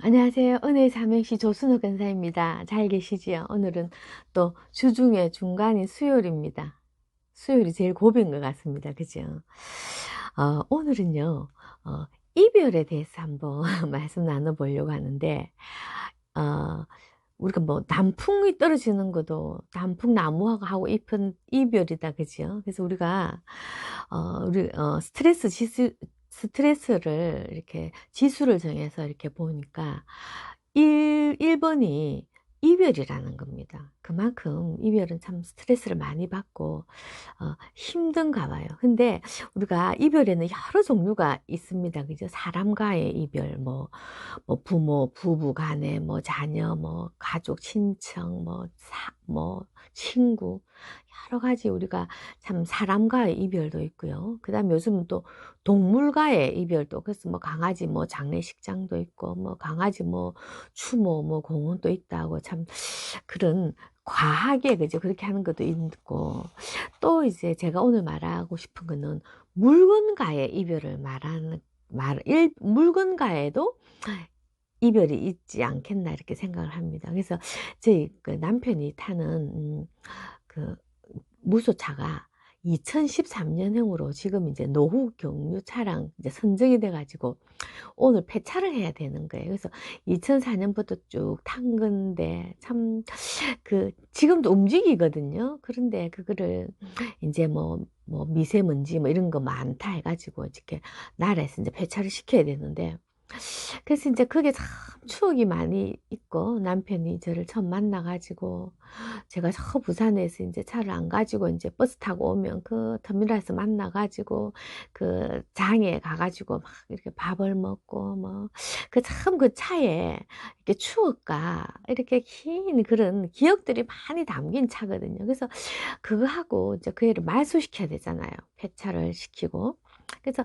안녕하세요. 은혜의 삼행시 조순호 권사입니다. 잘 계시지요? 오늘은 또 주중에 중간인 수요일입니다. 수요일이 제일 고비인 것 같습니다. 그죠? 오늘은요, 이별에 대해서 한번 말씀 나눠보려고 하는데, 어, 우리가 뭐 단풍이 떨어지는 것도 단풍나무하고 잎은 이별이다. 그죠? 그래서 우리가, 스트레스를 이렇게 지수를 정해서 이렇게 보니까 1번이 이별이라는 겁니다. 그만큼 이별은 참 스트레스를 많이 받고 힘든가 봐요. 근데 우리가 이별에는 여러 종류가 있습니다. 그죠? 사람과의 이별, 뭐 부모, 부부 간에, 뭐 자녀, 뭐 가족, 친척, 뭐 친구, 여러 가지 우리가 참 사람과의 이별도 있고요. 그 다음에 요즘은 또 동물과의 이별도, 그래서 뭐 강아지 뭐 장례식장도 있고, 뭐 강아지 뭐 추모 뭐 공원도 있다고 참 그런 과하게 그죠? 그렇게 하는 것도 있고, 또 이제 제가 오늘 말하고 싶은 거는 물건과의 이별을 물건과에도 이별이 있지 않겠나 이렇게 생각을 합니다. 그래서 제 그 남편이 타는 그 무소차가 2013년형으로 지금 이제 노후 경유 차량 이제 선정이 돼가지고 오늘 폐차를 해야 되는 거예요. 그래서 2004년부터 쭉 탄 건데 참 지금도 움직이거든요. 그런데 그거를 이제 뭐 미세먼지 뭐 이런 거 많다 해가지고 이렇게 나라에서 이제 폐차를 시켜야 되는데, 그래서 이제 그게 참 추억이 많이 있고, 남편이 저를 처음 만나가지고 제가 저 부산에서 이제 차를 안 가지고 이제 버스 타고 오면 그 터미널에서 만나가지고 그 장에 가가지고 막 이렇게 밥을 먹고 뭐 그 참 그 차에 이렇게 추억과 이렇게 긴 그런 기억들이 많이 담긴 차거든요. 그래서 그거 하고 이제 그 애를 말소시켜야 되잖아요. 폐차를 시키고. 그래서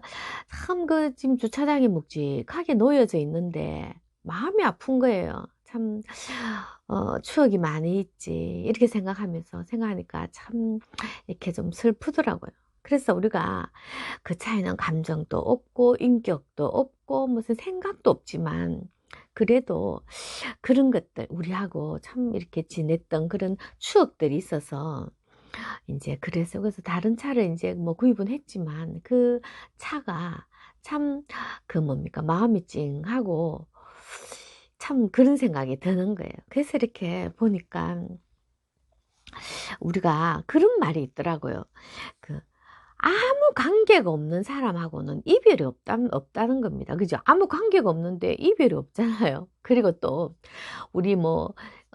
참 지금 주차장이 묵직하게 놓여져 있는데 마음이 아픈 거예요. 참, 추억이 많이 있지. 이렇게 생각하니까 참 이렇게 좀 슬프더라고요. 그래서 우리가 그 차에는 감정도 없고, 인격도 없고, 무슨 생각도 없지만, 그래도 그런 것들, 우리하고 참 이렇게 지냈던 그런 추억들이 있어서, 그래서 다른 차를 이제 뭐 구입은 했지만, 그 차가 참, 마음이 찡하고, 참 그런 생각이 드는 거예요. 그래서 이렇게 보니까 우리가 그런 말이 있더라고요. 그 아무 관계가 없는 사람하고는 이별이 없다는 겁니다. 그죠? 아무 관계가 없는데 이별이 없잖아요. 그리고 또 우리 뭐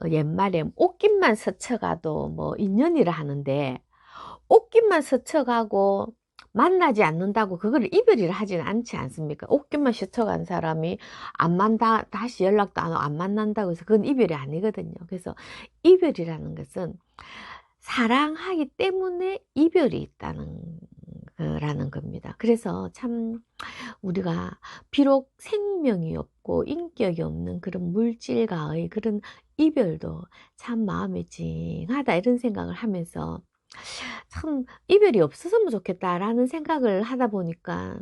옛말에 옷깃만 스쳐가도 뭐 인연이라 하는데, 옷깃만 스쳐가고 만나지 않는다고 그거를 이별이라 하지는 않지 않습니까? 옷깃만 스쳐간 사람이 다시 연락도 안 하고 안 만난다고 해서 그건 이별이 아니거든요. 그래서 이별이라는 것은 사랑하기 때문에 이별이 있다는 거라는 겁니다. 그래서 참 우리가 비록 생명이 없고 인격이 없는 그런 물질과의 그런 이별도 참 마음이 찡하다 이런 생각을 하면서 참 이별이 없었으면 좋겠다라는 생각을 하다 보니까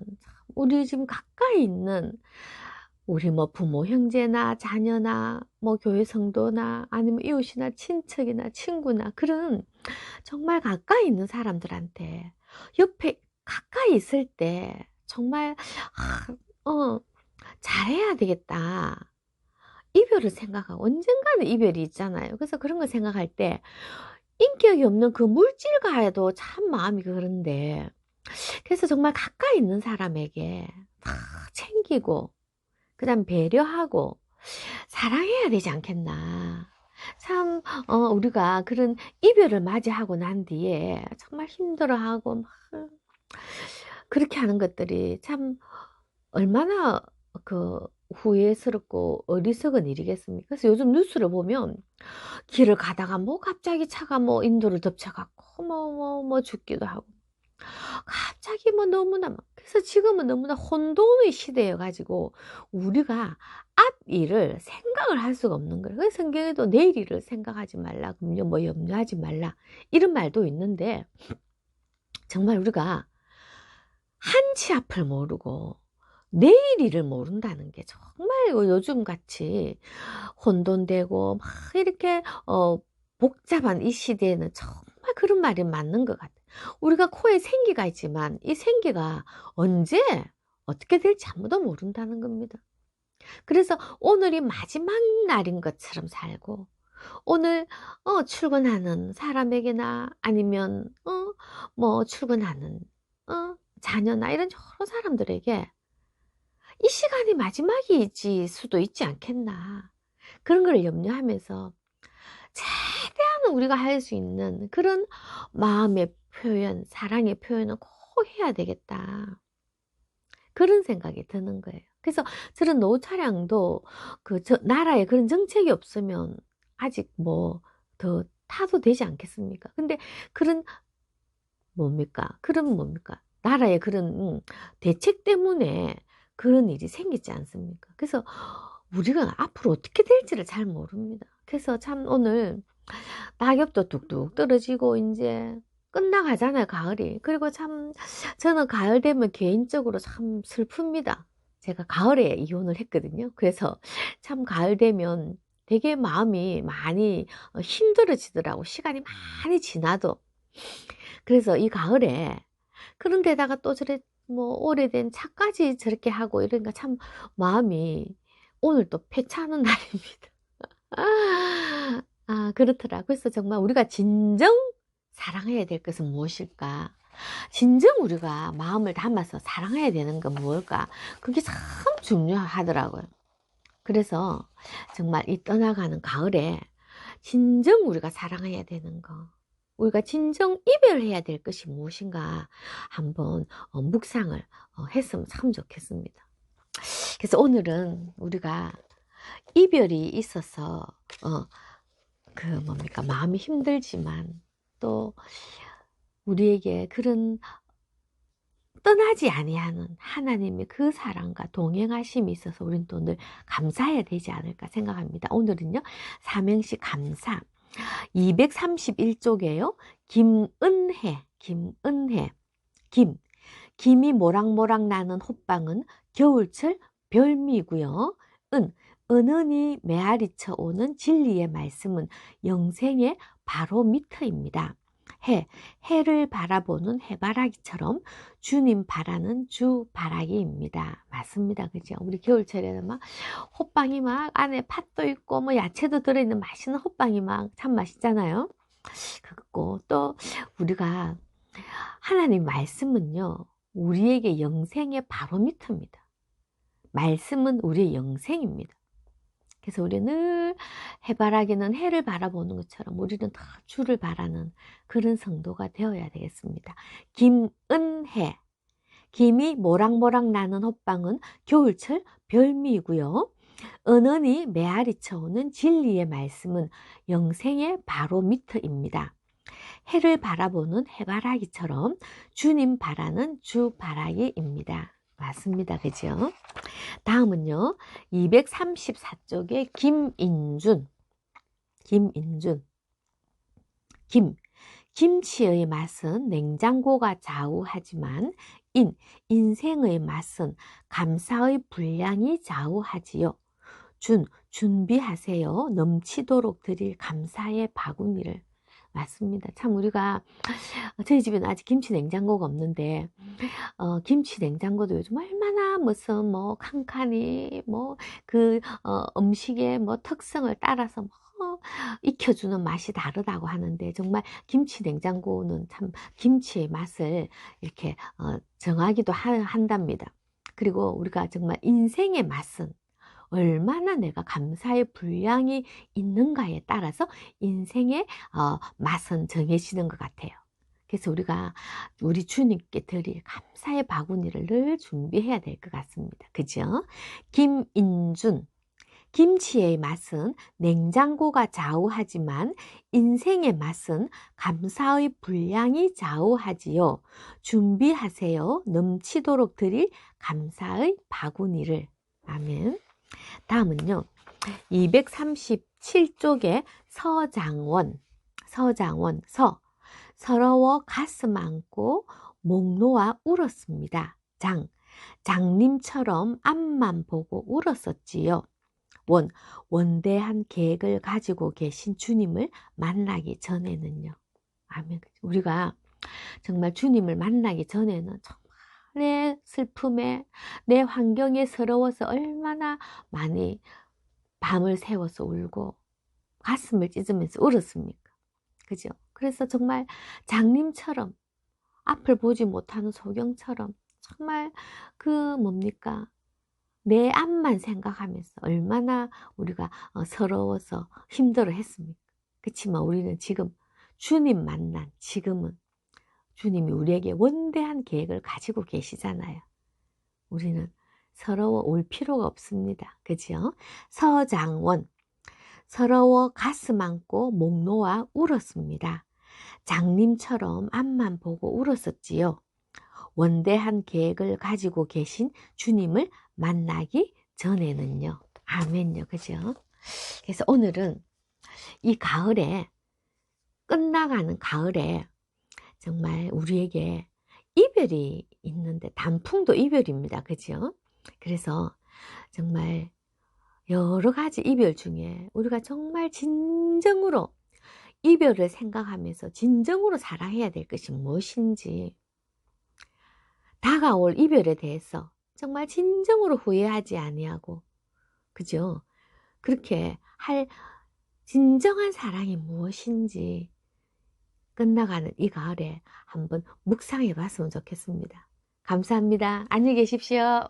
우리 지금 가까이 있는 우리 뭐 부모, 형제나 자녀나 뭐 교회 성도나 아니면 이웃이나 친척이나 친구나 그런 정말 가까이 있는 사람들한테 옆에 가까이 있을 때 정말 잘해야 되겠다. 이별을 생각하고 언젠가는 이별이 있잖아요. 그래서 그런 걸 생각할 때 인격이 없는 그 물질과에도 참 마음이 그런데, 그래서 정말 가까이 있는 사람에게 다 챙기고 그다음 배려하고 사랑해야 되지 않겠나. 참 우리가 그런 이별을 맞이하고 난 뒤에 정말 힘들어하고 막 그렇게 하는 것들이 참 얼마나 그 후회스럽고 어리석은 일이겠습니까? 그래서 요즘 뉴스를 보면 길을 가다가 뭐 갑자기 차가 뭐 인도를 덮쳐갖고 뭐 죽기도 하고 갑자기 뭐 너무나 그래서 지금은 너무나 혼돈의 시대여가지고 우리가 앞 일을 생각을 할 수가 없는 거예요. 그래서 성경에도 내일 일을 생각하지 말라, 뭐 염려하지 말라 이런 말도 있는데, 정말 우리가 한치 앞을 모르고 내일 일을 모른다는 게 정말 요즘같이 혼돈되고 막 이렇게 복잡한 이 시대에는 정말 그런 말이 맞는 것 같아요. 우리가 코에 생기가 있지만 이 생기가 언제 어떻게 될지 아무도 모른다는 겁니다. 그래서 오늘이 마지막 날인 것처럼 살고, 오늘 출근하는 사람에게나 아니면 뭐 출근하는 자녀나 이런 여러 사람들에게 이 시간이 마지막이지 수도 있지 않겠나. 그런 걸 염려하면서 최대한 우리가 할 수 있는 그런 마음의 표현, 사랑의 표현은 꼭 해야 되겠다. 그런 생각이 드는 거예요. 그래서 저런 노후 차량도 나라에 그런 정책이 없으면 아직 뭐 더 타도 되지 않겠습니까? 근데 그런 뭡니까? 나라의 그런 대책 때문에 그런 일이 생기지 않습니까? 그래서 우리가 앞으로 어떻게 될지를 잘 모릅니다. 그래서 참 오늘 낙엽도 뚝뚝 떨어지고 이제 끝나가잖아요, 가을이. 그리고 참 저는 가을 되면 개인적으로 참 슬픕니다. 제가 가을에 이혼을 했거든요. 그래서 참 가을 되면 되게 마음이 많이 힘들어지더라고. 시간이 많이 지나도. 그래서 이 가을에 그런 데다가 또 저래 뭐 오래된 차까지 저렇게 하고 이러니까 참 마음이 오늘 또 폐차하는 날입니다. 그렇더라. 그래서 정말 우리가 진정 사랑해야 될 것은 무엇일까? 진정 우리가 마음을 담아서 사랑해야 되는 건 무엇일까? 그게 참 중요하더라고요. 그래서 정말 이 떠나가는 가을에 진정 우리가 사랑해야 되는 거, 우리가 진정 이별해야 될 것이 무엇인가 한번 묵상을 했으면 참 좋겠습니다. 그래서 오늘은 우리가 이별이 있어서 마음이 힘들지만 또 우리에게 그런 떠나지 아니하는 하나님의 그 사랑과 동행하심이 있어서 우리는 또 늘 감사해야 되지 않을까 생각합니다. 오늘은요, 삼행시 감사 231쪽에요. 김은혜. 김이 모락모락 나는 호빵은 겨울철 별미고요. 은은히 메아리쳐 오는 진리의 말씀은 영생의 바로미터입니다. 해를 바라보는 해바라기처럼 주님 바라는 주바라기입니다. 맞습니다. 그죠? 우리 겨울철에는 막 호빵이 막 안에 팥도 있고 뭐 야채도 들어있는 맛있는 호빵이 막 참 맛있잖아요. 그거 또 우리가 하나님 말씀은요, 우리에게 영생의 바로미터입니다. 말씀은 우리의 영생입니다. 그래서 우리는 늘 해바라기는 해를 바라보는 것처럼 우리는 다 주를 바라는 그런 성도가 되어야 되겠습니다. 김은혜. 김이 모락모락 나는 호빵은 겨울철 별미이고요. 은은히 메아리쳐 오는 진리의 말씀은 영생의 바로미터입니다. 해를 바라보는 해바라기처럼 주님 바라는 주바라기입니다. 맞습니다. 그죠? 다음은요, 234쪽에 김인준. 김치의 맛은 냉장고가 좌우하지만 인생의 맛은 감사의 분량이 좌우하지요. 준비하세요. 넘치도록 드릴 감사의 바구니를. 맞습니다. 참 우리가 저희 집에는 아직 김치 냉장고가 없는데 김치 냉장고도 요즘 얼마나 무슨 뭐 칸칸이 뭐 그 음식의 뭐 특성을 따라서 뭐 익혀주는 맛이 다르다고 하는데, 정말 김치 냉장고는 참 김치의 맛을 이렇게 정하기도 한답니다. 그리고 우리가 정말 인생의 맛은 얼마나 내가 감사의 분량이 있는가에 따라서 인생의 맛은 정해지는 것 같아요. 그래서 우리가 우리 주님께 드릴 감사의 바구니를 늘 준비해야 될 것 같습니다. 그죠? 김인준. 김치의 맛은 냉장고가 좌우하지만 인생의 맛은 감사의 분량이 좌우하지요. 준비하세요. 넘치도록 드릴 감사의 바구니를. 아멘. 다음은요, 237쪽에 서러워 가슴 앓고 목 놓아 울었습니다. 장님처럼 앞만 보고 울었었지요. 원대한 계획을 가지고 계신 주님을 만나기 전에는요. 아멘. 우리가 정말 주님을 만나기 전에는 정말 내 슬픔에, 내 환경에 서러워서 얼마나 많이 밤을 새워서 울고 가슴을 찢으면서 울었습니까? 그죠? 그래서 정말 장님처럼 앞을 보지 못하는 소경처럼 정말 그 뭡니까? 내 앞만 생각하면서 얼마나 우리가 서러워서 힘들어 했습니까? 그렇지만 우리는 지금 주님 만난 지금은 주님이 우리에게 원대한 계획을 가지고 계시잖아요. 우리는 서러워 올 필요가 없습니다. 그죠? 서장원, 서러워 가슴 안고 목 놓아 울었습니다. 장님처럼 앞만 보고 울었었지요. 원대한 계획을 가지고 계신 주님을 만나기 전에는요. 아멘요. 그죠? 그래서 오늘은 이 가을에, 끝나가는 가을에 정말 우리에게 이별이 있는데, 단풍도 이별입니다. 그죠? 그래서 정말 여러 가지 이별 중에 우리가 정말 진정으로 이별을 생각하면서 진정으로 사랑해야 될 것이 무엇인지, 다가올 이별에 대해서 정말 진정으로 후회하지 아니하고, 그죠? 그렇게 할 진정한 사랑이 무엇인지 끝나가는 이 가을에 한번 묵상해 봤으면 좋겠습니다. 감사합니다. 안녕히 계십시오.